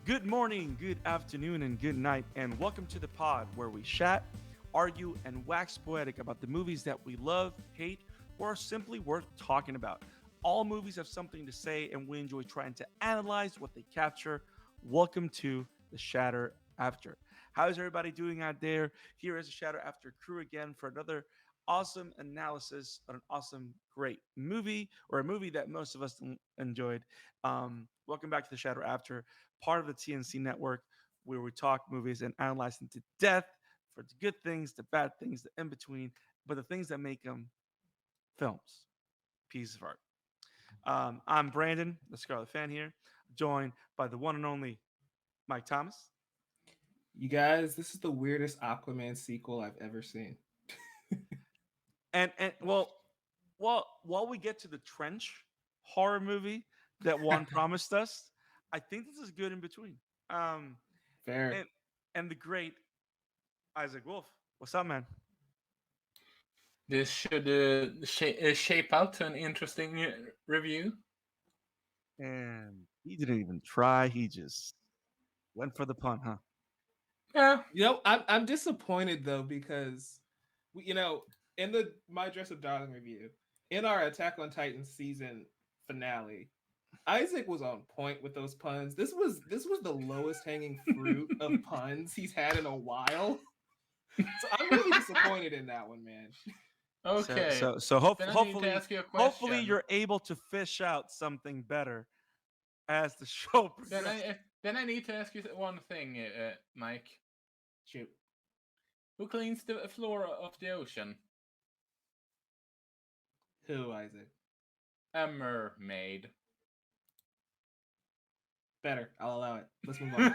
Good morning, good afternoon, and good night, and welcome to the pod where we chat, argue, and wax poetic about the movies that we love, hate, or are simply worth talking about. All movies have something to say, and we enjoy trying to analyze what they capture. Welcome to the Shatter After. How's everybody doing out there? Here is the Shatter After crew again for another awesome analysis on an awesome, great movie, or a movie that most of us enjoyed. Welcome back to the Shatter After, part of the TNC network, where we talk movies and analyze them to death for the good things, the bad things, the in between, but the things that make them films, pieces of art. I'm Brandon, the Scarlet Fan here, joined by the one and only Mike Thomas. You guys, this is the weirdest Aquaman sequel I've ever seen. And while we get to the trench horror movie that one promised us, I think this is good in between. Um, Fair. and and the great Isaac Wolf. What's up, man? This should shape out to an interesting review. And he didn't even try. He just went for the pun, huh? Yeah, I'm disappointed though because we, in the My Dress Up Darling review, in our Attack on Titan season finale, Isaac was on point with those puns. This was the lowest hanging fruit of puns he's had in a while. So I'm really disappointed in that one, man. So okay. so so Then I need to hopefully ask you a hopefully question. you're able to fish out something better as the show Then progresses. I need to ask you one thing, Mike. Shoot. Who cleans the floor of the ocean? Who, Isaac? A mermaid. Better. I'll allow it. Let's move on.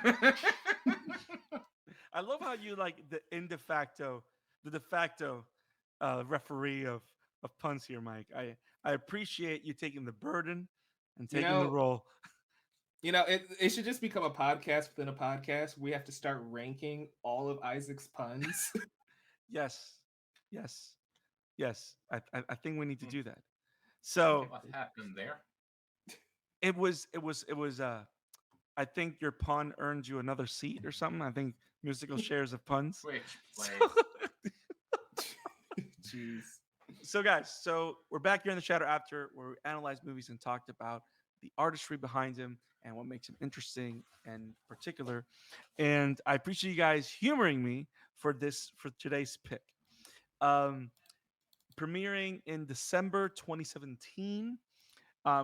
I love how you like the de facto referee of puns here, Mike. I appreciate you taking the burden and You taking the know, role. it should just become a podcast within a podcast. We have to start ranking all of Isaac's puns. Yes, yes, yes. I think we need to do that. So Okay. What happened there? it was. I think your pun earned you another seat or something. I think musical shares of puns. Which So, place? Jeez. so we're back here in the shadow after where we analyze movies and talked about the artistry behind them and what makes them interesting and particular. And I appreciate you guys humoring me for today's pick. Um, Premiering in December 2017,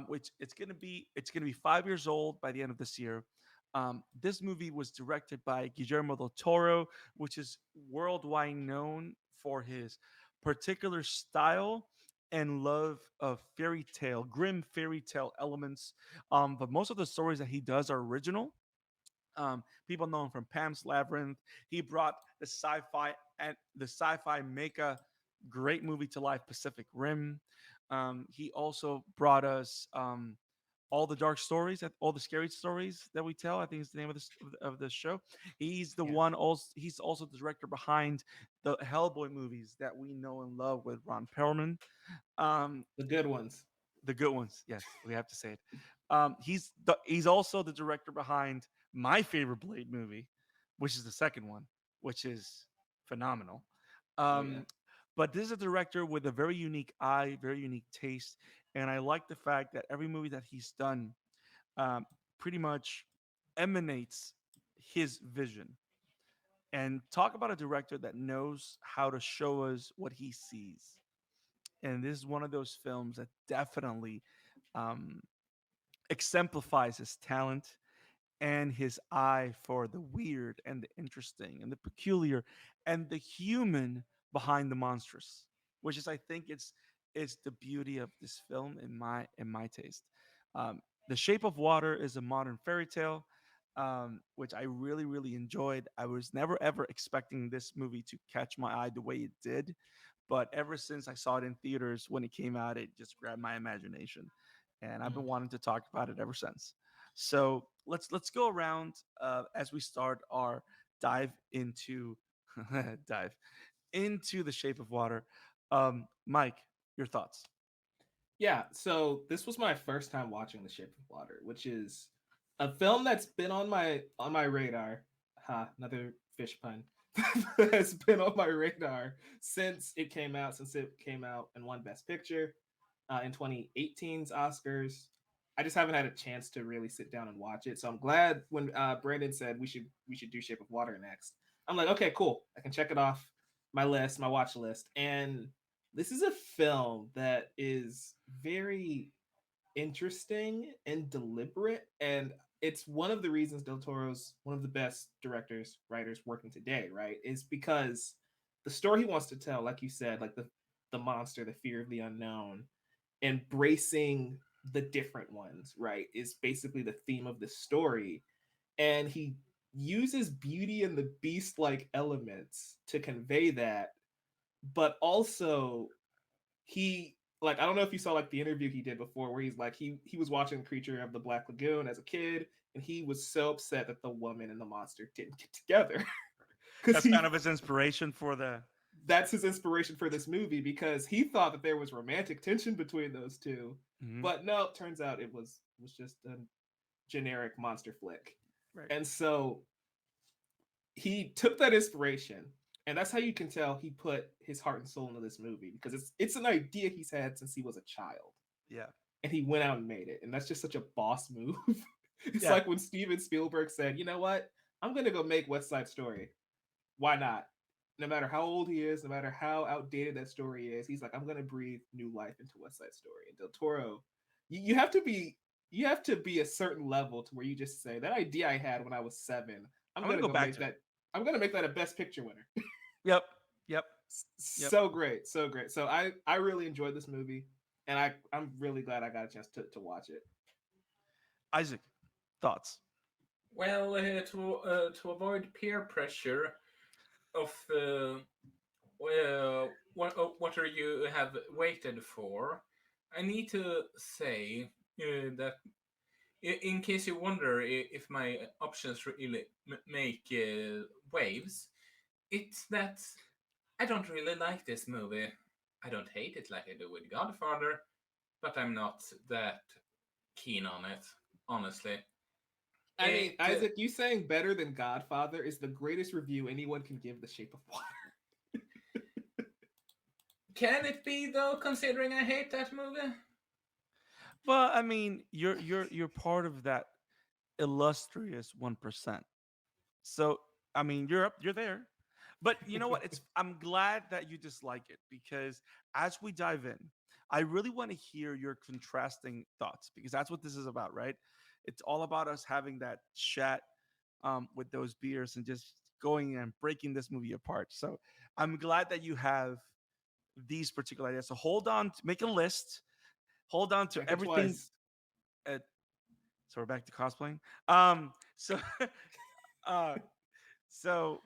which it's gonna be 5 years old by the end of this year. This movie was directed by Guillermo del Toro, which is worldwide known for his particular style and love of fairy tale, grim fairy tale elements. But most of the stories that he does are original. People know him from Pam's Labyrinth. He brought the sci-fi mecha great movie to life, Pacific Rim. He also brought us all the dark stories, all the scary stories that we tell. I think is the name of the show. He's the Yeah. one. Also, he's also the director behind the Hellboy movies that we know and love with Ron Perlman. Um, The good ones. the good ones, yes, we have to say it. He's also the director behind my favorite Blade movie, which is the second one, which is phenomenal. Oh yeah. Um, but this is a director with a very unique eye, very unique taste, and I like the fact that every movie that he's done um, pretty much emanates his vision. And talk about a director that knows how to show us what he sees. And this is one of those films that definitely um, exemplifies his talent and his eye for the weird and the interesting and the peculiar and the human behind the monstrous, which is, I think, it's the beauty of this film in my taste. The Shape of Water is a modern fairy tale, which I really really enjoyed. I was never ever expecting this movie to catch my eye the way it did, but ever since I saw it in theaters when it came out, it just grabbed my imagination, and I've been Mm. wanting to talk about it ever since. So let's go around as we start our dive into dive into the Shape of Water. Mike, your thoughts? Yeah. So this was my first time watching The Shape of Water, which is A film that's been on my radar. Ha, another fish pun. Has been on my radar since it came out and won Best Picture in 2018's Oscars. I just haven't had a chance to really sit down and watch it. So I'm glad when Brandon said we should do Shape of Water next. I'm like, okay, cool. I can check it off my list, my watch list. And this is a film that is very interesting and deliberate, and it's one of the reasons Del Toro's one of the best directors, writers working today, right? Is because the story he wants to tell, like you said, like the monster, the fear of the unknown, embracing the different ones, right, is basically the theme of the story. And he uses Beauty and the Beast like elements to convey that, but also he, like, I don't know if you saw like the interview he did before where he's like he was watching Creature of the Black Lagoon as a kid, and he was so upset that the woman and the monster didn't get together because That's kind he of his inspiration for the. that's his inspiration for this movie, because he thought that there was romantic tension between those two, Mhm. but no, turns out it was just a generic monster flick. Right. And so he took that inspiration, and that's how you can tell he put his heart and soul into this movie, because it's an idea he's had since he was a child, Yeah. and he went out and made it. And that's just such a boss move. It's Yeah. like when Steven Spielberg said, you know what, I'm gonna go make West Side Story. Why not? No matter how old he is, no matter how outdated that story is, he's like, I'm gonna breathe new life into West Side Story. And Del Toro, you have to be, you have to be a certain level to where you just say that idea I had when I was 7. I'm I'm gonna gonna go go back make to it. that. I'm gonna make that a Best Picture winner. Yep. Yep. Yep. So great, so great. So I really enjoyed this movie, and I'm really glad I got a chance to watch it. Isaac, thoughts? Well, to avoid peer pressure of what are you have waited for, I need to say that in case you wonder if my options really make waves, it's that I don't really like this movie. I don't hate it like I do with Godfather, but I'm not that keen on it, honestly. I mean, It Isaac, you saying better than Godfather is the greatest review anyone can give The Shape of Water. Can it be though, considering I hate that movie? Well, I mean, you're part of that illustrious 1%. So, I mean, you're there. But you know what? It's I'm glad that you dislike it, because as we dive in, I really want to hear your contrasting thoughts, because that's what this is about, right? It's all about us having that chat with those beers and just going and breaking this movie apart. So I'm glad that you have these particular ideas. So hold on, make a list. Hold on to Check it everything. twice. Uh, so we're back to cosplaying. So uh, so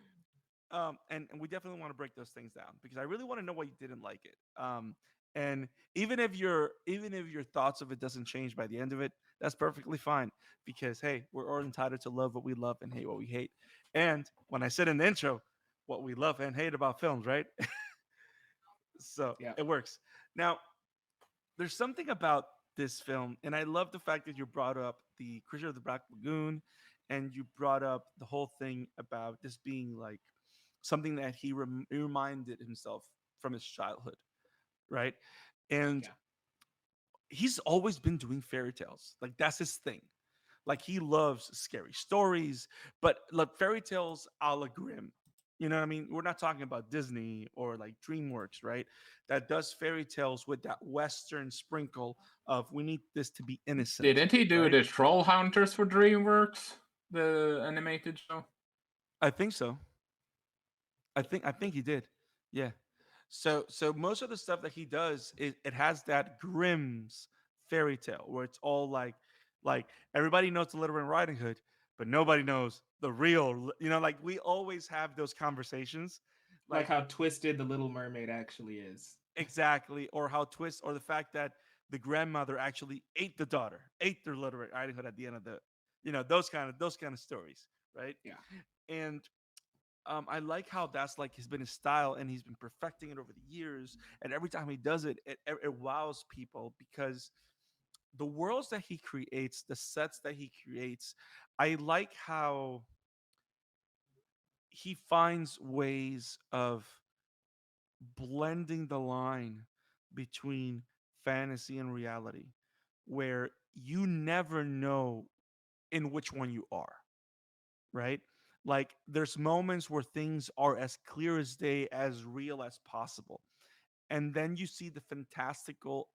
and we definitely want to break those things down, because I really want to know why you didn't like it. And even if your thoughts of it doesn't change by the end of it, that's perfectly fine, because hey, we're all entitled to love what we love and hate what we hate. And when I said in the intro, what we love and hate about films, right? So Yeah. it works. Now, there's something about this film, and I love the fact that you brought up the Creature of the Black Lagoon, and you brought up the whole thing about this being like something that he reminded himself from his childhood, right? And Yeah. he's always been doing fairy tales. Like that's his thing. Like he loves scary stories, but like fairy tales a la Grimm. You know what I mean? We're not talking about Disney or like DreamWorks, right? That does fairy tales with that Western sprinkle of we need this to be innocent, Didn't he do right? the Troll Hunters for DreamWorks, the animated show? I think so. I think he did. Yeah. So most of the stuff that he does, it has that Grimm's fairy tale where it's all like everybody knows the Little Red Riding Hood, but nobody knows the real. Like we always have those conversations, Like like how twisted the Little Mermaid actually is. exactly, or how twist, or the fact that the grandmother actually ate the daughter, ate their Little Red Riding Hood at the end of those kind of stories, right? Yeah. And I like how that's like has been his style, and he's been perfecting it over the years. And every time he does it, it wows people, because the worlds that he creates, the sets that he creates, I like how he finds ways of blending the line between fantasy and reality, where you never know in which one you are, right? Like there's moments where things are as clear as day, as real as possible. And then you see the fantastical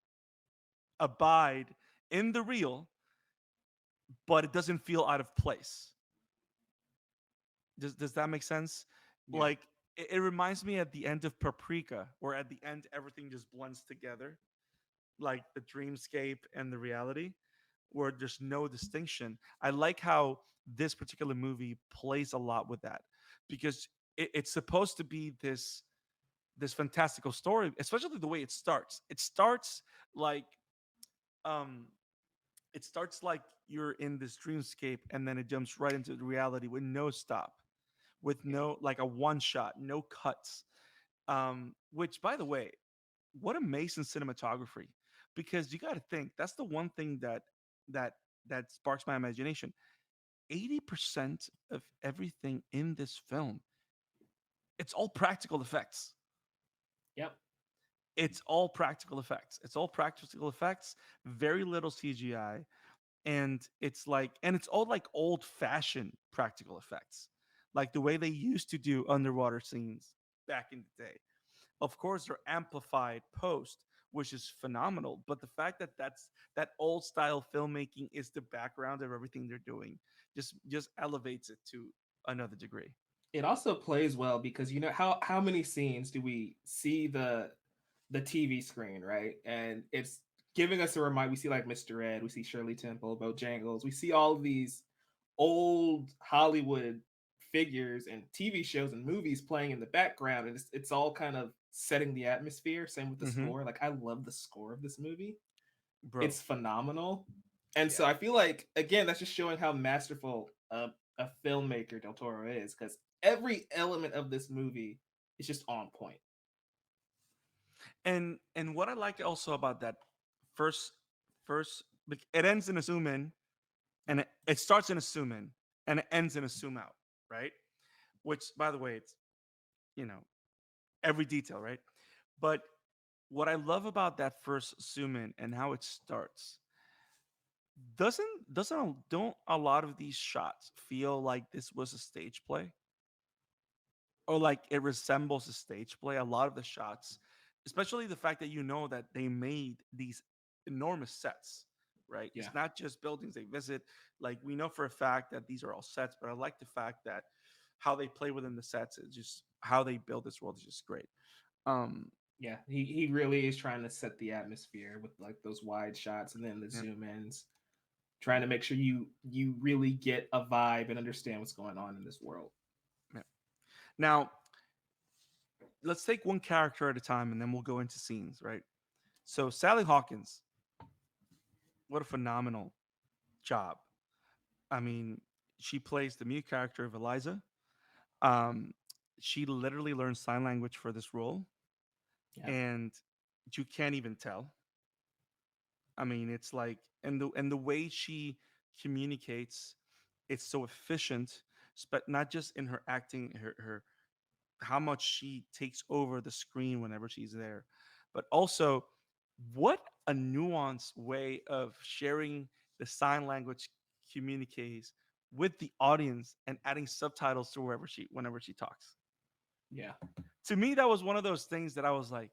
abide in the real, but it doesn't feel out of place. Does that make sense? Yeah. Like it reminds me at the end of Paprika, where at the end everything just blends together, like the dreamscape and the reality, where there's no distinction. I like how this particular movie plays a lot with that because it's supposed to be this fantastical story, especially the way it starts. It starts like um it starts like you're in this dreamscape and then it jumps right into the reality with no stop, with Yeah. no like a one shot, no cuts. Which by the way, what amazing cinematography, because you got to think that's the one thing that that sparks my imagination. 80% of everything in this film, it's all practical effects. Yep. It's all practical effects. It's all practical effects, very little CGI. And it's all like old fashioned practical effects, like the way they used to do underwater scenes back in the day. Of course, they're amplified post, which is phenomenal. But the fact that that old style filmmaking is the background of everything they're doing just elevates it to another degree. It also plays well because you know how many scenes do we see the TV screen, right? And it's giving us a reminder. We see like Mr. Ed, we see Shirley Temple, Bojangles, we see all of these old Hollywood figures and TV shows and movies playing in the background, and it's all kind of setting the atmosphere. Same with the Mm-hmm. score. Like I love the score of this movie. Bro, It's phenomenal. And yeah. so I feel like again that's just showing how masterful a filmmaker Del Toro is because every element of this movie is just on point. And what I like also about that first first it ends in a zoom in, and it starts in a zoom in and it ends in a zoom out, right? Which by the way, it's, you know, every detail, right? But what I love about that first zoom in and how it starts, don't a lot of these shots feel like this was a stage play, or like it resembles a stage play? A lot of the shots, especially the fact that you know that they made these enormous sets, right? Yeah. It's not just buildings they visit. Like we know for a fact that these are all sets, but I like the fact that how they play within the sets is just how they build this world is just great. Um, Yeah, he really is trying to set the atmosphere with like those wide shots and then the yeah, zoom ins, trying to make sure you really get a vibe and understand what's going on in this world. yeah. Now let's take one character at a time, and then we'll go into scenes, right? So Sally Hawkins, what a phenomenal job. I mean, she plays the mute character of Eliza. Um, she literally learned sign language for this role, Yeah, and you can't even tell. I mean, it's like, and the way she communicates, it's so efficient, but not just in her acting, her how much she takes over the screen whenever she's there, but also what a nuanced way of sharing the sign language communiques with the audience and adding subtitles to whenever she talks. yeah, To me, that was one of those things that I was like,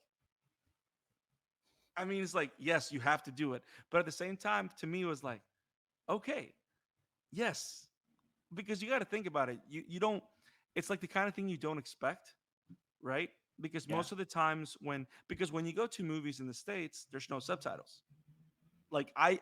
I mean, it's like, yes, you have to do it. But at the same time, to me, it was like, okay, yes. Because you got to think about it. You don't, it's like the kind of thing you don't expect, right? Because yeah. most of the times because when you go to movies in the States, there's no subtitles. Like I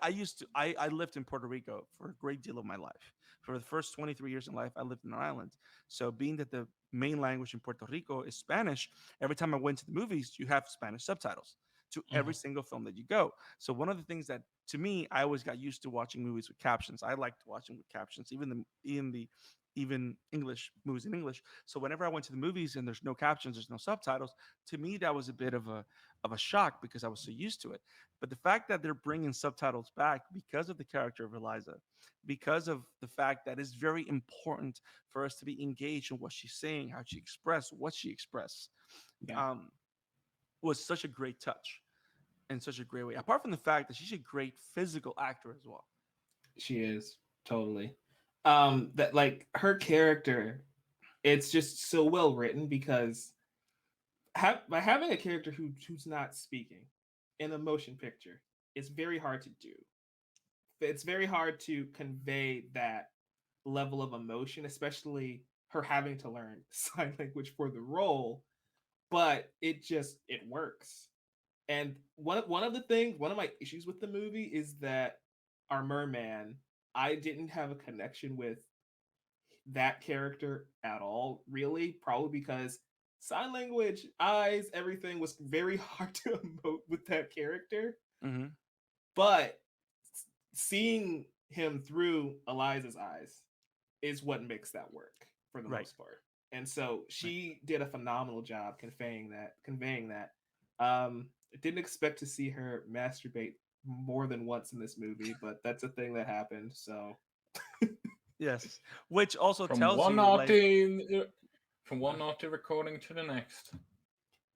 lived in Puerto Rico for a great deal of my life. For the first 23 years in life, I lived in an island. So being that the main language in Puerto Rico is Spanish, every time I went to the movies, you have Spanish subtitles to every Mhm. single film that you go. So one of the things that to me, I always got used to watching movies with captions. I liked watching with captions, even the even English movies in English. So whenever I went to the movies and there's no captions, there's no subtitles, to me that was a bit of a shock because I was so used to it. But the fact that they're bringing subtitles back because of the character of Eliza, because of the fact that it's very important for us to be engaged in what she's saying, how she expressed, what she expressed, Yeah, um, was such a great touch in such a great way. Apart from the fact that she's a great physical actor as well. she is totally. That like her character, it's just so well written because by having a character who's not speaking in a motion picture, it's very hard to do. It's very hard to convey that level of emotion, especially her having to learn sign language for the role. But it works. And one of my issues with the movie is that our merman, I didn't have a connection with that character at all, really, probably because sign language, eyes, everything was very hard to emote with that character. Mm-hmm. But seeing him through Eliza's eyes is what makes that work for the Right. most part. And so Right. she did a phenomenal job conveying that. I didn't expect to see her masturbate more than once in this movie, but that's a thing that happened. So Yes. Which also From tells one you, like, naughty from one naughty recording to the next.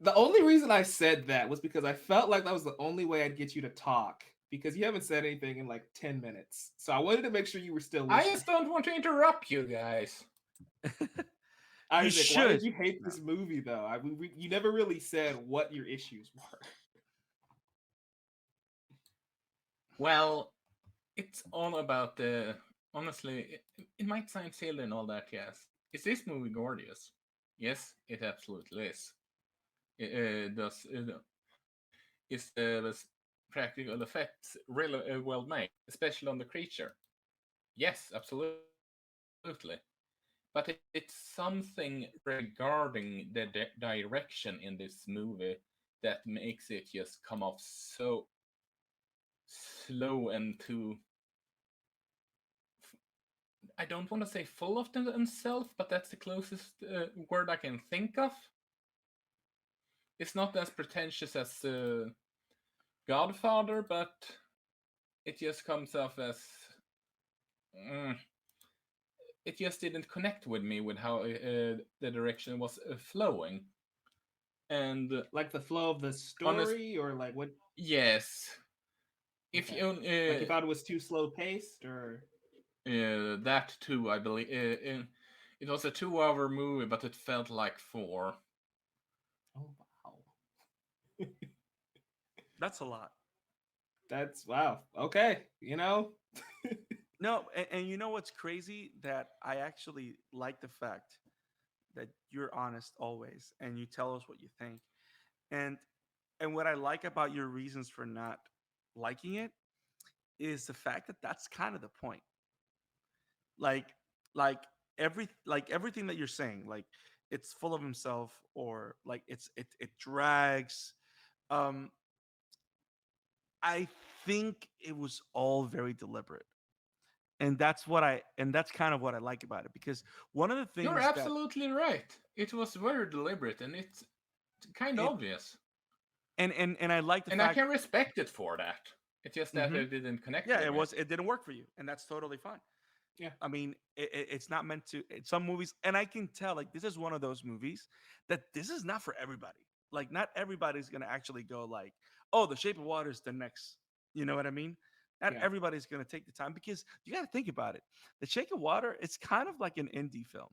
the only reason I said that was because I felt like that was the only way I'd get you to talk because you haven't said anything in like 10 minutes. So I wanted to make sure you were still I listening. just don't want to interrupt you guys. you Isaac, why did should. you hate No. this movie though? You never really said what your issues were. Well, it's all about the. Honestly, it might sound silly and all that, yes. Is this movie gorgeous? Yes, it absolutely is. It does. Is the practical effects really well made, especially on the creature? Yes, absolutely. But it's something regarding the direction in this movie that makes it just come off so slow and too. I don't want to say full of themselves, but that's the closest word I can think of. It's not as pretentious as Godfather, but it just comes off as. Mm, it just didn't connect with me with how the direction was flowing. And Like the flow of the honest, story, or like what? yes. If Okay, you like you thought it was too slow paced, or that too, I believe it was a 2 hour movie, but it felt like four. oh wow, That's a lot. that's wow. Okay, No, and you know what's crazy? That I actually like the fact that you're honest always and you tell us what you think. And and what I like about your reasons for not liking it is the fact that that's kind of the point. Like like everything that you're saying, like it's full of himself or like it drags. Um I think it was all very deliberate. And that's kind of what I like about it because one of the You're things that absolutely right. It was very deliberate and it's kind of it obvious. and I like the And I fact. can respect it for that. It's just that Hmm. it didn't connect Yeah, with me. it didn't work for you, and that's totally fine. yeah, I mean, it's not meant to. Some movies, and I can tell, like this is one of those movies that this is not for everybody. Like, not everybody's gonna actually go like, "Oh, The Shape of Water is the next." You know what I mean? Not yeah, everybody's gonna take the time because you got to think about it. The Shape of Water, it's kind of like an indie film.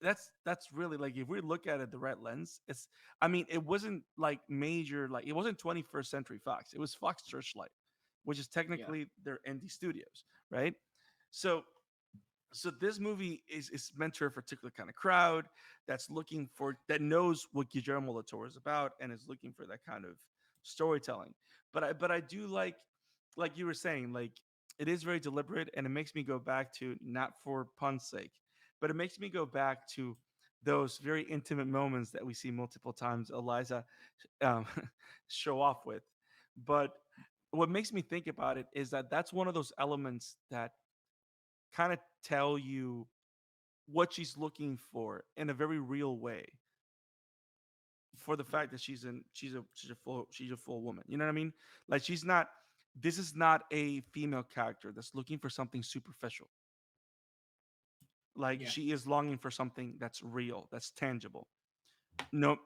That's really like if we look at it the right lens, it's. I mean, it wasn't like major, like it wasn't 21st Century Fox. It was Fox Searchlight, which is yeah, technically their indie studios, right? So so this movie is meant for a particular kind of crowd that's looking for that knows what Guillermo del Toro is about and is looking for that kind of storytelling. But I do like you were saying, like it is very deliberate and it makes me go back to not for pun's sake, but it makes me go back to those very intimate moments that we see multiple times Eliza um, show off with. But what makes me think about it is that that's one of those elements that kind of tell you what she's looking for in a very real way for the fact that she's a full woman. You know what I mean? Like she's not. This is not a female character that's looking for something superficial. Like Yeah. she is longing for something that's real, that's tangible. No,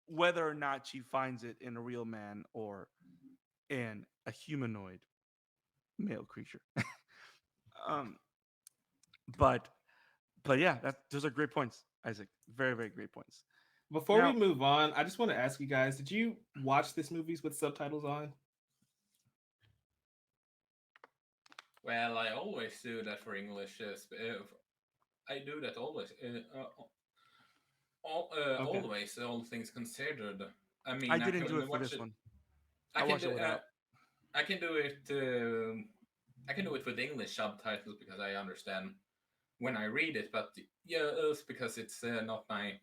whether or not she finds it in a real man or in a humanoid male creature. um, but yeah, those are great points, Isaac. Very very great points. Before we Now move on, I just want to ask you guys: did you watch this movies with subtitles on? Well, I always do that for English. I do that always. Okay. Always, all things considered. I I mean, I didn't do it can for watch this it. one. I I can watched it do. without. I can do it. I can do it with English subtitles because I understand when I read it. But yeah, it's because it's not my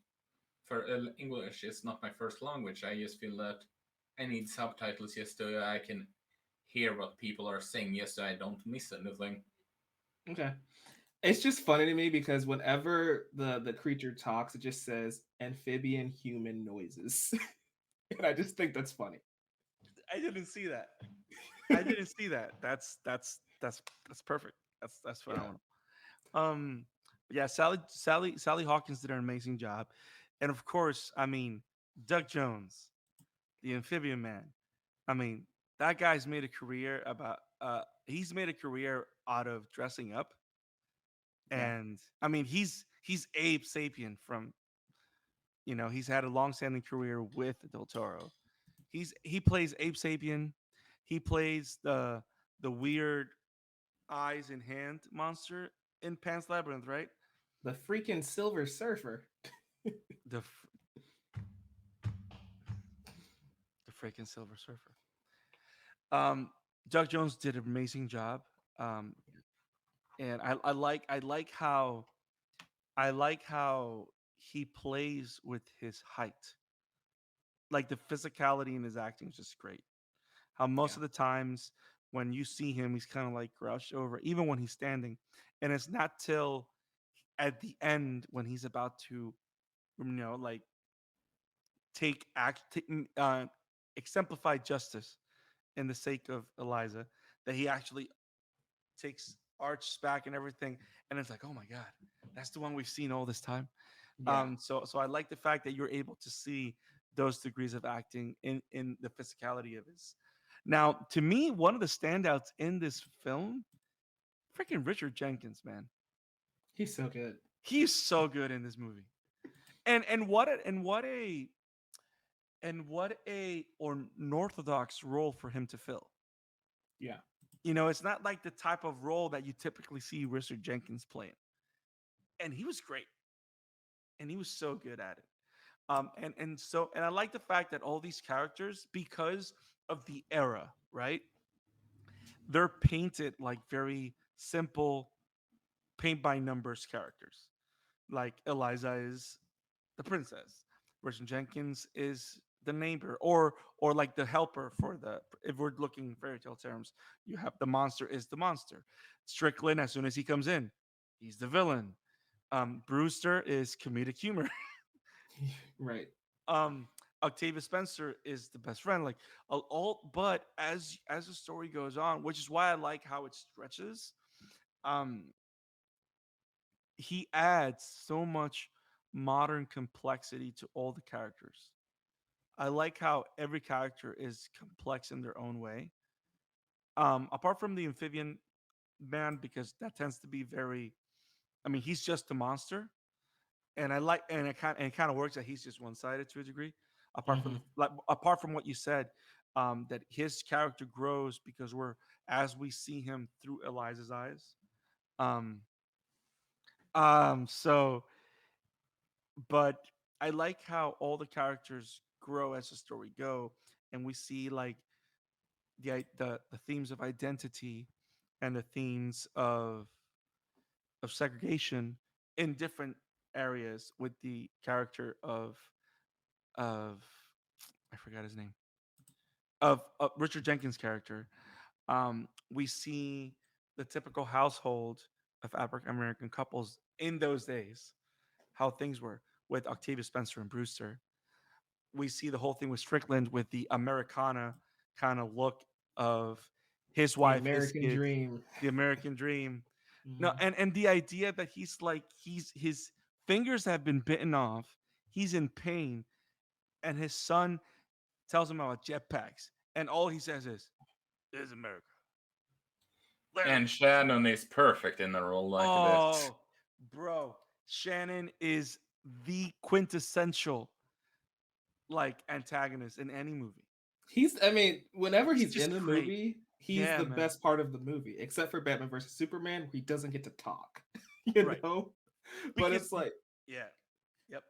for English. It's not my first language. I just feel that I need subtitles just so I can hear what people are saying, just so I don't miss anything. Okay. It's just funny to me because whenever the creature talks, it just says amphibian human noises, and I just think that's funny. I didn't see that. I didn't see that. That's perfect. That's Yeah. phenomenal. Um, yeah, Sally Hawkins did an amazing job, and of course, I mean, Doug Jones, the Amphibian Man. I mean, that guy's made a career about. He's made a career out of dressing up, Yeah. and I mean, he's Abe Sapien from. He's had a long-standing career with Del Toro. He plays Abe Sapien. He plays the weird eyes and hand monster in Pan's Labyrinth, right? The freaking Silver Surfer. The the freaking Silver Surfer. Um, Doug Jones did an amazing job, um, and I like how he plays with his height. Like the physicality in his acting is just great. How most Yeah. of the times when you see him, he's kind of like crouched over, even when he's standing, and it's not till at the end when he's about to, like exemplify justice in the sake of Eliza, that he actually takes arches back and everything, and it's like, oh my god, that's the one we've seen all this time. Yeah. So I like the fact that you're able to see those degrees of acting in the physicality of his. Now, to me, one of the standouts in this film, freaking Richard Jenkins, man, He's so good. he's so good in this movie. And what a unorthodox role for him to fill. Yeah. It's not like the type of role that you typically see Richard Jenkins playing, and he was great, and he was so good at it. And I like the fact that all these characters, because of the era, right? They're painted like very simple, paint by numbers characters. Like Eliza is the princess, Richard Jenkins is the neighbor, or like the helper for the. If we're looking fairy tale terms, you have the monster is the monster. Strickland, as soon as he comes in, he's the villain. Brewster is comedic humor. Right. um Octavia Spencer is the best friend. Like all, but as the story goes on, which is why I like how it stretches. um he adds so much modern complexity to all the characters. I like how every character is complex in their own way. Apart from the amphibian man, because that tends to be very, I mean, he's just a monster, and I like, and it kind of works that he's just one sided to a degree. Hmm. Apart from what you said, that his character grows because as we see him through Eliza's eyes. Um, so, but I like how all the characters grow as the story go, and we see like the themes of identity and the themes of segregation in different areas with the character of I forgot his name, of Richard Jenkins' character. We see the typical household of African American couples in those days, how things were with Octavia Spencer and Brewster. We see the whole thing with Strickland with the Americana kind of look of his The wife, his American kids, dream. the American dream. No, Mhm. and the idea that he's like he's his fingers have been bitten off, he's in pain, and his son tells him about jetpacks, and all he says is, "This is America." And Literally. Shannon is perfect in a role like this. Oh, bro, Shannon is the quintessential like antagonist in any movie. I mean, whenever He's he's just in the great. movie, he's Yeah, the man. best part of the movie, except for Batman versus Superman, where he doesn't get to talk, you Right. know? But Because it's like, yeah. Yep.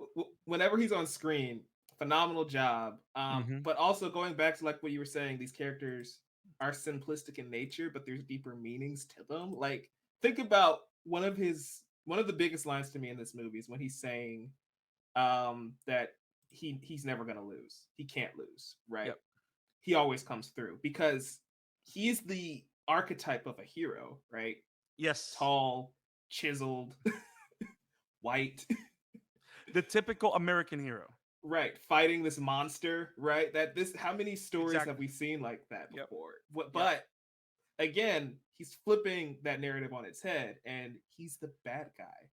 whenever he's on screen, phenomenal job. Mm-hmm. But also going back to like what you were saying, these characters are simplistic in nature, but there's deeper meanings to them. Like, think about one of the biggest lines to me in this movie is when he's saying that he's never gonna lose. He can't lose, right? Yep. He always comes through because he's the archetype of a hero, right? Yes. Tall, chiseled, white, The typical American hero. right? Fighting this monster, right? That this how many stories have Exactly. we seen like that Yep. before? Yep. But again, he's flipping that narrative on its head, and he's the bad guy.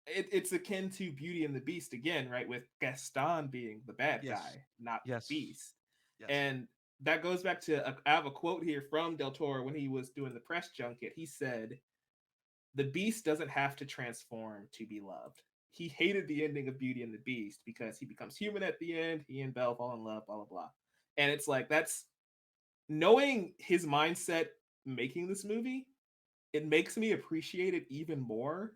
It's akin to Beauty and the Beast again, right? With Gaston being the bad Yes. guy, not the Yes. Beast. Yes. And that goes back to I have a quote here from Del Toro when he was doing the press junket. He said, "The Beast doesn't have to transform to be loved." He hated the ending of Beauty and the Beast because he becomes human at the end. He and Belle fall in love, blah blah blah. And it's like that's knowing his mindset making this movie. It makes me appreciate it even more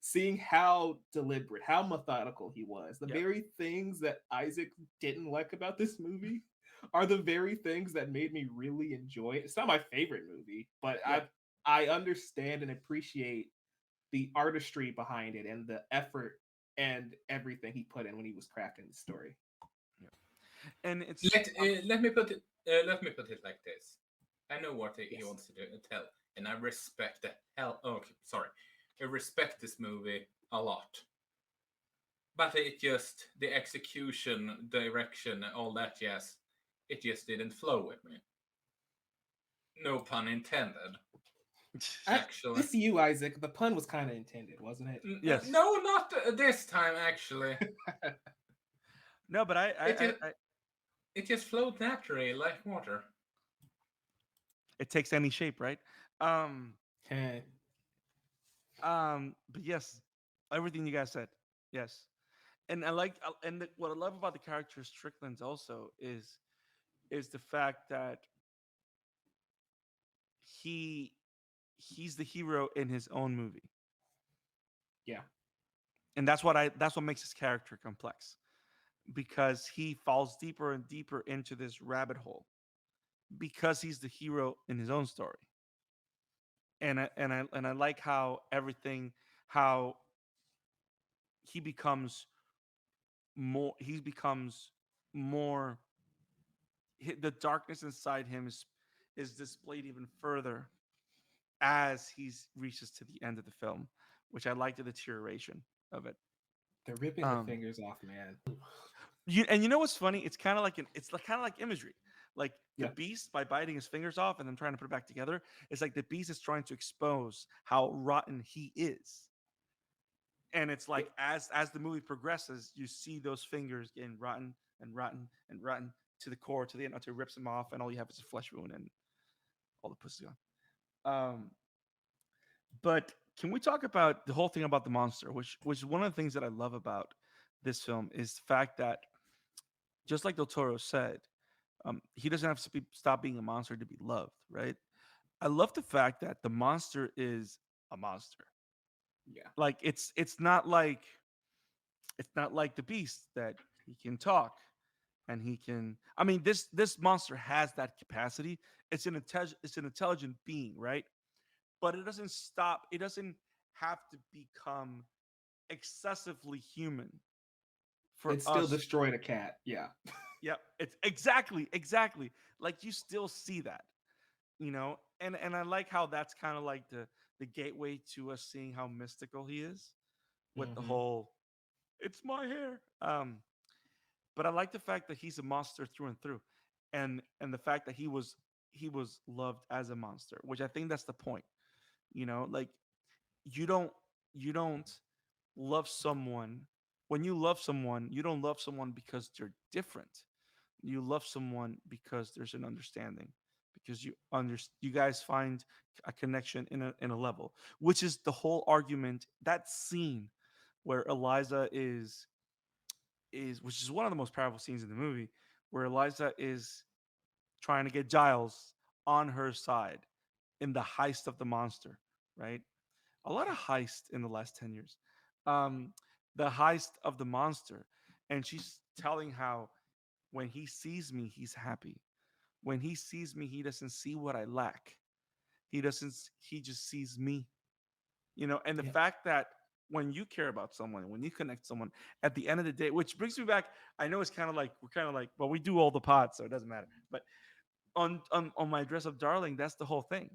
seeing how deliberate, how methodical he was. The Yep. very things that Isaac didn't like about this movie are the very things that made me really enjoy it. It's not my favorite movie, but Yep. I understand and appreciate the artistry behind it and the effort and everything he put in when he was crafting the story. Yep. And it's Let me put it like this. I know what he Yes. wants to tell, and I respect the hell. Okay, sorry, I respect this movie a lot. But it just the execution, direction, all that jazz, it just didn't flow with me. No pun intended. Actually, It's you, Isaac. The pun was kind of intended, wasn't it? yes. no, not this time. Actually, No, but it just it just flowed naturally like water. it takes any shape, right? Um, Heh. but yes, everything you guys said, yes. And I like, what I love about the character Strickland's also is the fact that he he's the hero in his own movie, Yeah. and that's what makes his character complex because he falls deeper and deeper into this rabbit hole because he's the hero in his own story. And I like how everything how he becomes more the darkness inside him is displayed even further as he reaches to the end of the film, which I like the deterioration of it. They're ripping the Um, fingers off, man. you know what's funny? It's like kind of like imagery. Like the Yeah. beast by biting his fingers off and then trying to put it back together. It's like the beast is trying to expose how rotten he is. And it's Yeah. like as the movie progresses, you see those fingers getting rotten and rotten and rotten to the core to the end until it rips them off, and all you have is a flesh wound and all the pussy gone. But can we talk about the whole thing about the monster, which is one of the things that I love about this film is the fact that just like Del Toro said, he doesn't have to stop being a monster to be loved, right? I love the fact that the monster is a monster. Yeah. Like it's not like the beast that he can talk and he can. I mean, this monster has that capacity. It's an intelligent being, right? But it doesn't stop. It doesn't have to become excessively human for It still us. destroyed a cat. Yeah. Yep, it's exactly like you still see that, and I like how that's kind of like the the gateway to us seeing how mystical he is with the Mm-hmm. whole "it's my hair." But I like the fact that he's a monster through and through, and the fact that he was loved as a monster, which I think that's the point. Like you don't you don't love someone when you love someone. You don't love someone because they're different. You love someone because there's an understanding, because you guys find a connection in a level, which is the whole argument. That scene where Eliza is which is one of the most powerful scenes in the movie, where Eliza is trying to get Giles on her side in the heist of the monster, right? A lot of heist in the last 10 years. Um, the heist of the monster. And she's telling how when he sees me, he's happy. When he sees me, he doesn't see what I lack. He just sees me. And the Yeah. fact that when you care about someone, when you connect someone, at the end of the day, which brings me back, I know it's kind of like, we're kind of like, well, we do all the pods, so it doesn't matter. But on my dress up darling, that's the whole thing,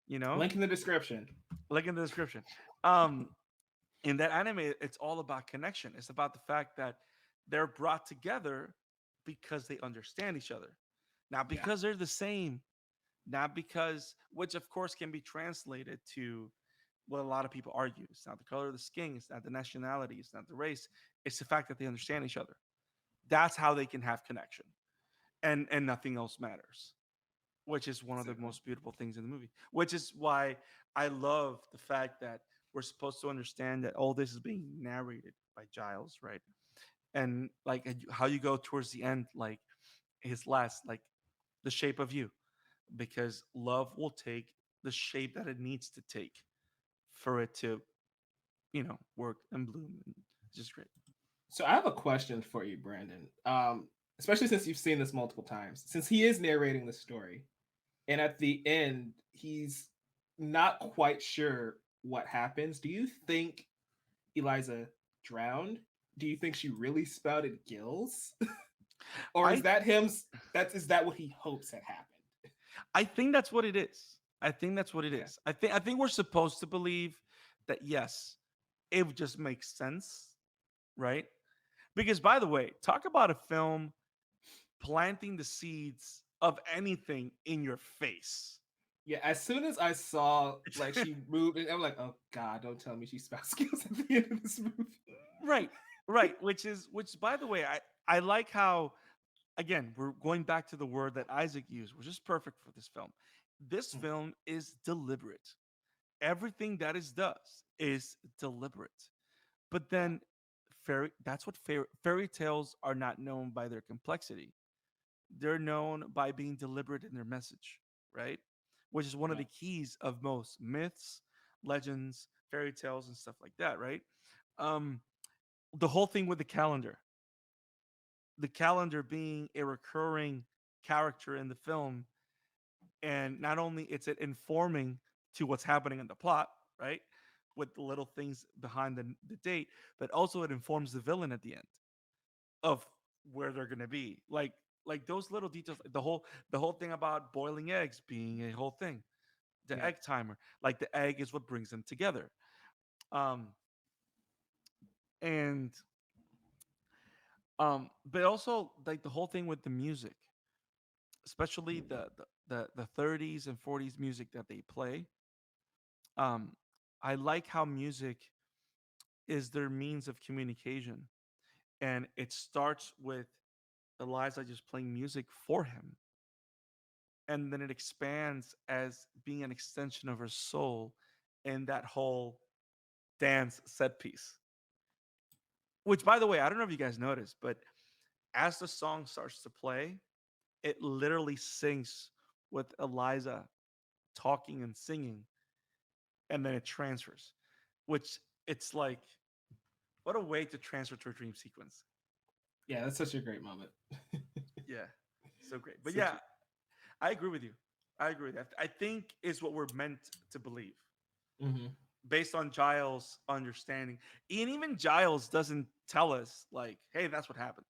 you know, Link in the description. like in the description. Um, in that anime, it's all about connection. It's about the fact that they're brought together because they understand each other, not Yeah. because they're the same, not because, which of course can be translated to what a lot of people argue. It's not the color of the skin, it's not the nationality, it's not the race. It's the fact that they understand each other. That's how they can have connection, and nothing else matters. Which is one of the Exactly. most beautiful things in the movie. Which is why I love the fact that we're supposed to understand that all this is being narrated by Giles, right? And like how you go towards the end, like his last, like the shape of you, because love will take the shape that it needs to take for it to, work and bloom. And it's just great. So I have a question for you, Brandon. Especially since you've seen this multiple times. Since he is narrating the story, and at the end, he's not quite sure what happens. Do you think Eliza drowned? Do you think she really spouted gills? Or is I that him? Is that what he hopes had happened? I think that's what it is. I think that's what it Okay. is. I think we're supposed to believe that yes, it just makes sense, right? Because by the way, talk about a film planting the seeds of anything in your face. Yeah, as soon as I saw like she moved, I'm like, oh god, don't tell me she spouts skills at the end of this movie. Right, right. Which by the way, I like how, again, we're going back to the word that Isaac used, which is perfect for this film. This Mm, film is deliberate. Everything that it does is deliberate. But yeah, then that's what fairy tales are not known by their complexity. They're known by being deliberate in their message, right? Which is one of yeah, the keys of most myths, legends, fairy tales, and stuff like that, right? Um, the whole thing with the calendar being a recurring character in the film, and not only it's it informing to what's happening in the plot, right? With the little things behind the date, but also it informs the villain at the end of where they're gonna be. Like those little details, the whole thing about boiling eggs being a whole thing, the yeah, egg timer, like the egg is what brings them together. Um, and but also like the whole thing with the music, especially the 30s and 40s music that they play. Um, I like how music is their means of communication, and it starts with Eliza just playing music for him, and then it expands as being an extension of her soul in that whole dance set piece. Which, by the way, I don't know if you guys noticed, but as the song starts to play, it literally syncs with Eliza talking and singing, and then it transfers. Which it's like, what a way to transfer to a dream sequence. yeah. That's such a great moment. Yeah, so great. But Such. yeah, I agree with you. I agree with that. I think is what we're meant to believe Mm-hmm. based on Giles' understanding. And even Giles doesn't tell us like, "Hey, that's what happened."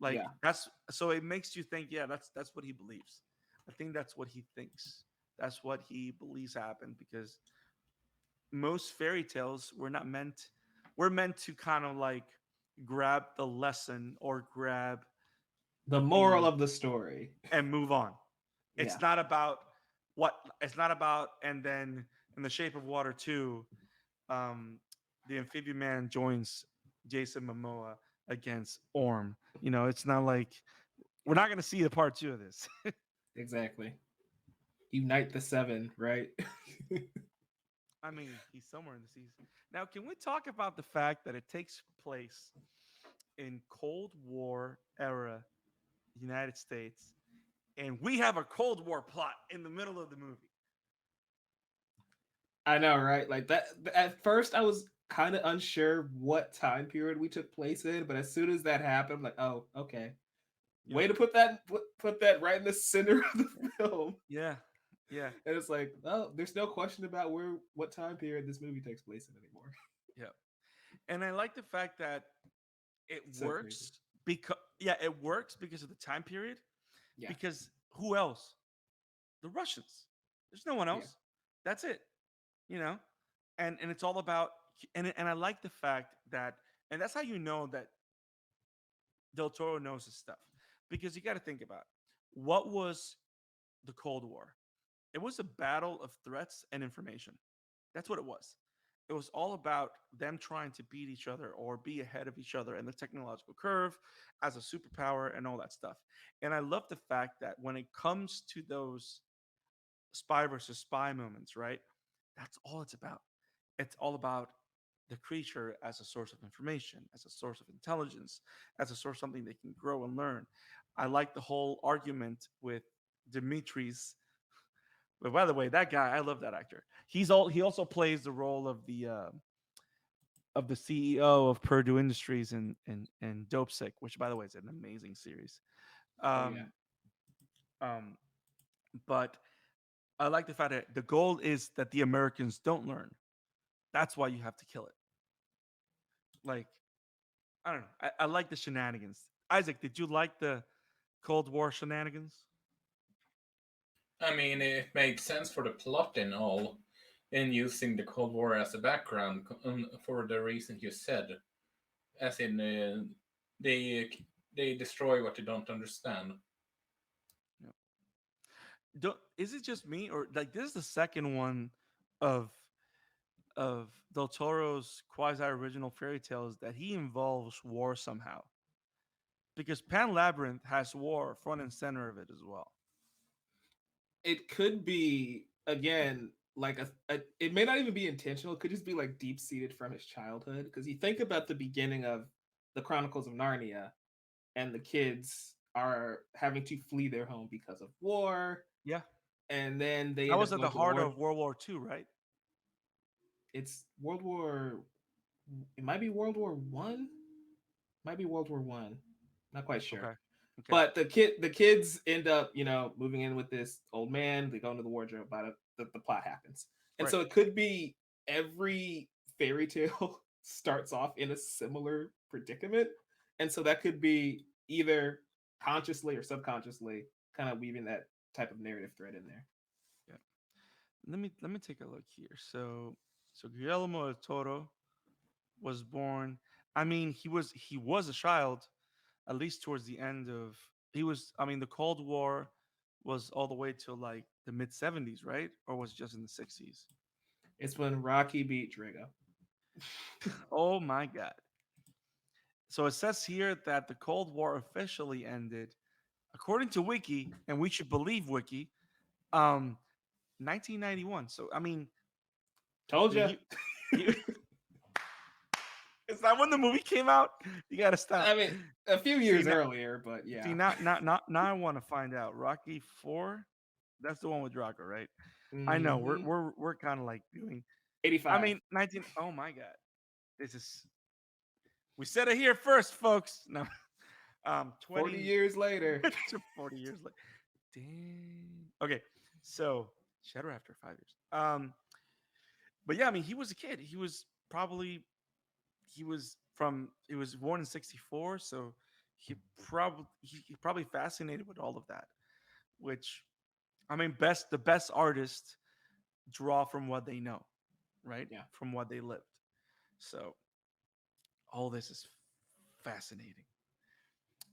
Like Yeah, that's so it makes you think, yeah, that's what he believes. I think that's what he thinks. That's what he believes happened because most fairy tales were not meant we're meant to kind of like grab the lesson or grab The moral the of the story. and move on. Yeah. It's not about what it's not about and then in the shape of water 2, um the amphibian man joins Jason Momoa against Orm. It's not like we're not going to see the part 2 of this. Exactly. Unite the seven, right? I mean, he's somewhere in the season. Now, can we talk about the fact that it takes place in Cold War era United States, and we have a Cold War plot in the middle of the movie? I know, right? Like that. At first, I was kind of unsure what time period we took place in, but as soon as that happened, I'm like, oh, okay. Yep. Way to put that right in the center of the film. Yeah, yeah, And it's like, oh, there's no question about what time period this movie takes place in anymore. yeah. And I like the fact that it So crazy. works because it works because of the time period. Yeah, Because who else? The Russians. There's no one yeah. else. That's it. You know, and it's all about and I like the fact that and that's how you know that Del Toro knows his stuff because you got to think about what was the Cold War. It was a battle of threats and information. That's what it was. It was all about them trying to beat each other or be ahead of each other in the technological curve as a superpower and all that stuff. And I love the fact that when it comes to those spy versus spy moments, right? That's all it's about. It's all about the creature as a source of information, as a source of intelligence, as a source of something they can grow and learn. I like the whole argument with Dimitri's. But by the way, that guy, I love that actor. He also plays the role of the CEO of Purdue Industries and Dope Sick, which by the way is an amazing series. Oh yeah. Um, um, but I like the fact that the goal is that the Americans don't learn. That's why you have to kill it. Like, I don't know. I like the shenanigans. Isaac, did you like the Cold War shenanigans? I mean, it made sense for the plot and all, and using the Cold War as a background for the reason you said, as in they they destroy what they don't understand. Yeah. Is it just me or like this is the second one of Del Toro's quasi original fairy tales that he involves war somehow? Because Pan Labyrinth has war front and center of it as well. It could be again like it may not even be intentional. It could just be like deep seated from his childhood. Because you think about the beginning of the Chronicles of Narnia, and the kids are having to flee their home because of war, Yeah, and then they that end was up at the going to the heart war. of World War II, right? It's World War. It might be World War I. Might be World War I. Not quite sure. Okay, okay, But the kids end up, moving in with this old man. They go into the wardrobe. About it, the plot happens, and right. so it could be every fairy tale starts off in a similar predicament, and so that could be either consciously or subconsciously kind of weaving that type of narrative thread in there. Yeah. Let me take a look here. So Guillermo del Toro was born. I mean, he was a child at least towards the end of he was. I mean, the Cold War was all the way to like the mid '70s, right? Or was it just in the '60s? It's when Rocky beat Drago. Oh my God! So it says here that the Cold War officially ended, according to Wiki, and we should believe Wiki, um, 1991. So I mean, Told dude, you. he is that when the movie came out? You gotta stop. I mean, a few See years now, earlier, but see yeah. now I want to find out. Rocky 4, that's the one with Drago, right? I know we're Hmm. we're we're kind of like doing. I 85. mean, 19. Oh my God, this is. We said it here first, folks. No, 40 20 years later. to 40 years later. Dang. Okay, so Shadow after 5 years. But yeah, I mean, he was a kid. He was probably he was born in '64, so he probably fascinated with all of that. Which I mean, the best artists draw from what they know, right? Yeah. From what they lived. So all this is fascinating.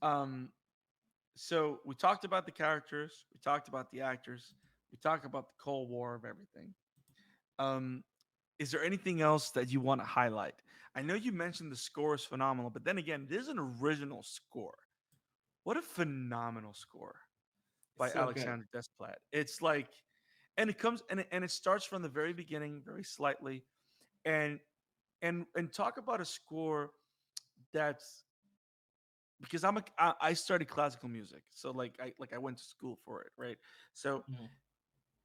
Um, so we talked about the characters, we talked about the actors, we talked about the Cold War of everything. Um, is there anything else that you want to highlight? I know you mentioned the score is phenomenal, but then again, this is an original score. What a phenomenal score It's by so good. Alexander Desplat. It's like, and it comes and it starts from the very beginning, very slightly, and and talk about a score that's because I studied classical music, so I went to school for it, right? So Mhm.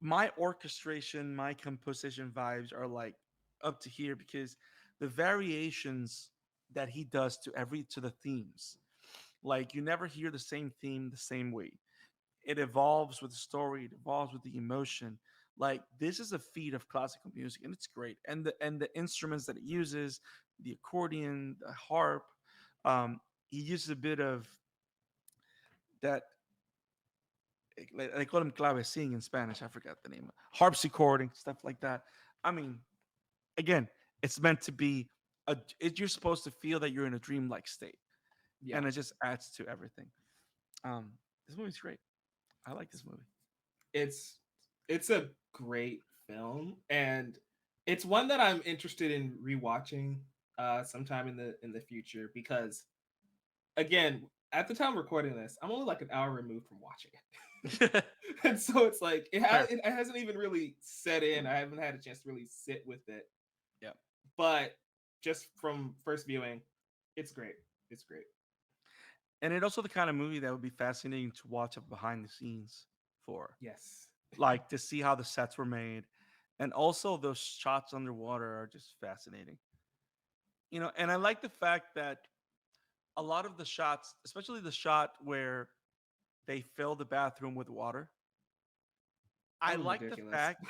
my orchestration, my composition vibes are like up to here because the variations that he does to the themes, like you never hear the same theme the same way. It evolves with the story, it evolves with the emotion. Like this is a feat of classical music, and it's great. And the instruments that it uses, the accordion, the harp, he uses a bit of that. They call him clavecin in Spanish. I forgot the name. Harpsichord and stuff like that. I mean, again, it's meant to be you're supposed to feel that you're in a dreamlike state, Yeah. and it just adds to everything. This movie's great. I like this movie. It's it's a great film, and it's one that I'm interested in rewatching sometime in the future because again, at the time of recording this, I'm only like an hour removed from watching it. And so it's like Fair. it hasn't even really set in. I haven't had a chance to really sit with it. Yeah. But just from first viewing, it's great. It's great. And it's also the kind of movie that would be fascinating to watch up behind the scenes for, Yes. like to see how the sets were made, and also those shots underwater are just fascinating. And I like the fact that a lot of the shots, especially the shot where they fill the bathroom with water, I That was like the ridiculous. fact.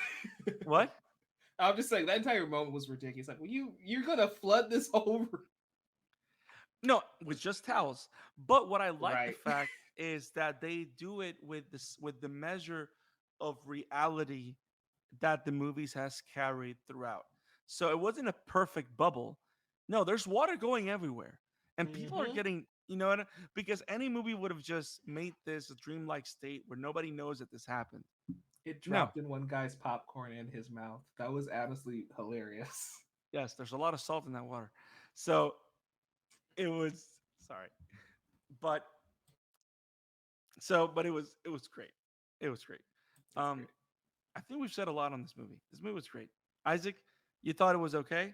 What? I'm just saying that entire moment was ridiculous. Like, well, you're gonna flood this over, No, with just towels. But what I like the right? fact is that they do it with the measure of reality that the movies has carried throughout. So it wasn't a perfect bubble. No, there's water going everywhere. And people are Hmm. getting, because any movie would have just made this a dreamlike state where nobody knows that this happened. It No. dropped in one guy's popcorn in his mouth. That was honestly hilarious. Yes, there's a lot of salt in that water. So it was sorry. But but it was great. It was great. It's Um great. I think we've said a lot on this movie. This movie was great. Isaac, you thought it was okay.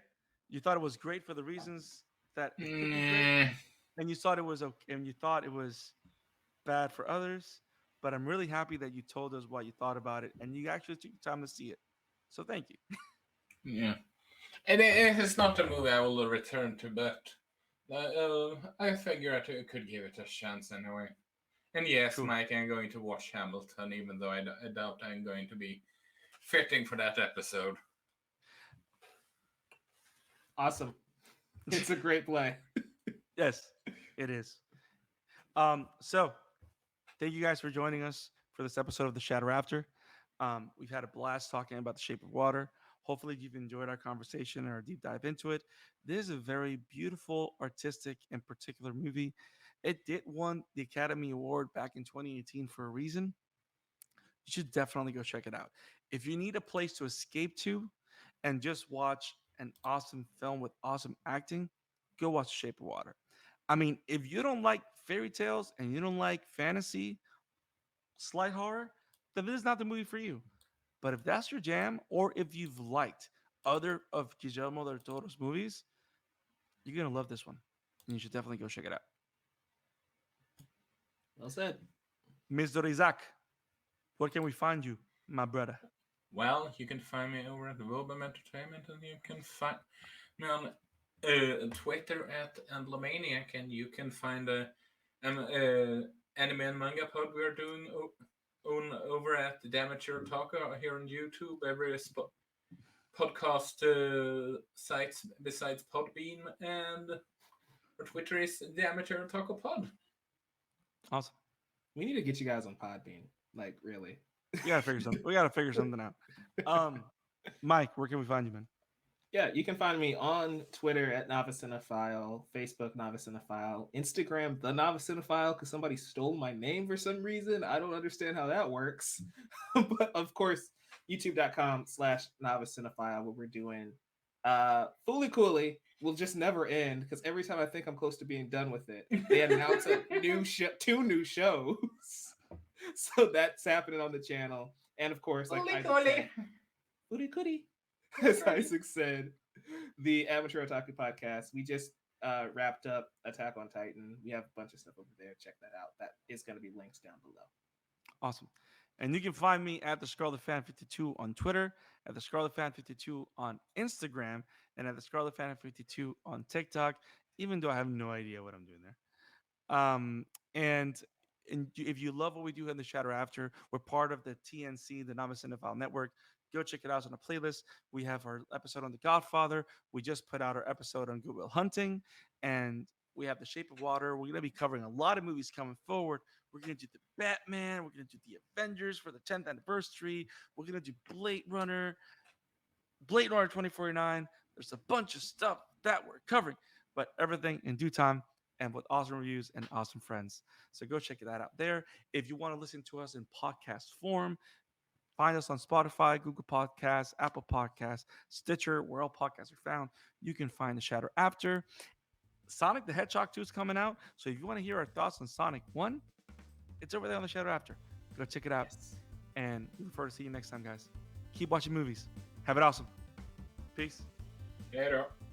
You thought it was great for the reasons that it could be great, Mm, and you thought it was okay, and you thought it was bad for others. But I'm really happy that you told us what you thought about it, and you actually took time to see it. So thank you. yeah. And it's not a movie I will return to, but I figure I could give it a chance anyway. And yes, Cool. Mike, I'm going to watch Hamilton, even though I doubt I'm going to be fitting for that episode. Awesome. It's a great play. Yes, it is. So thank you guys for joining us for this episode of the Shadow After. We've had a blast talking about The Shape of Water. Hopefully, you've enjoyed our conversation and our deep dive into it. This is a very beautiful, artistic, and particular movie. It did won the Academy Award back in 2018 for a reason. You should definitely go check it out. If you need a place to escape to and just watch an awesome film with awesome acting, go watch Shape of Water. I mean, if you don't like fairy tales and you don't like fantasy, slight horror, then this is not the movie for you. But if that's your jam, or if you've liked other of Guillermo del Toro's movies, you're gonna love this one. And you should definitely go check it out. Well said. Mr. Isaac, where can we find you, my brother? Well, you can find me over at Wobem Entertainment, and you can find me on Twitter at Emblemaniac, and you can find an anime and manga pod we're doing over at the Amateur Taco here on YouTube. Every podcast sites besides Podbean, and our Twitter is the Amateur Taco Pod. Awesome. We need to get you guys on Podbean. Like, really. We gotta figure something. We gotta figure something out. Um, Mike, where can we find you, man? Yeah, you can find me on Twitter at Novice Cinephile, Facebook Novice Cinephile, Instagram The Novice Cinephile because somebody stole my name for some reason. I don't understand how that works. But of course, youtube.com/Novice Cinephile, where we're doing Fooly Cooley will just never end because every time I think I'm close to being done with it, they announce a new two new shows. So that's happening on the channel. And of course, like Holy Isaac said, coly. Fooly Cootie. Holy As coly. Isaac said, the Amateur Otaku podcast. We just wrapped up Attack on Titan. We have a bunch of stuff over there. Check that out. That is going to be links down below. Awesome. And you can find me at the Scarlet Fan 52 on Twitter, at the Scarlet Fan 52 on Instagram, and at the Scarlet Fan 52 on TikTok, even though I have no idea what I'm doing there. And if you love what we do in the Shadow After, we're part of the TNC, the Novice Cinephile Network. Go check it out on a playlist. We have our episode on The Godfather. We just put out our episode on Good Will Hunting, and we have The Shape of Water. We're going to be covering a lot of movies coming forward. We're going to do the Batman. We're going to do the Avengers for the 10th anniversary. We're going to do Blade Runner 2049. There's a bunch of stuff that we're covering, but everything in due time and with awesome reviews and awesome friends. So go check that out there. If you want to listen to us in podcast form, find us on Spotify, Google Podcasts, Apple Podcasts, Stitcher, where all podcasts are found. You can find The Shadow After. Sonic the Hedgehog 2 is coming out. So if you want to hear our thoughts on Sonic 1, it's over there on The Shadow After. Go check it out. Yes. And we look forward to seeing you next time, guys. Keep watching movies. Have it awesome. Peace. Hej då.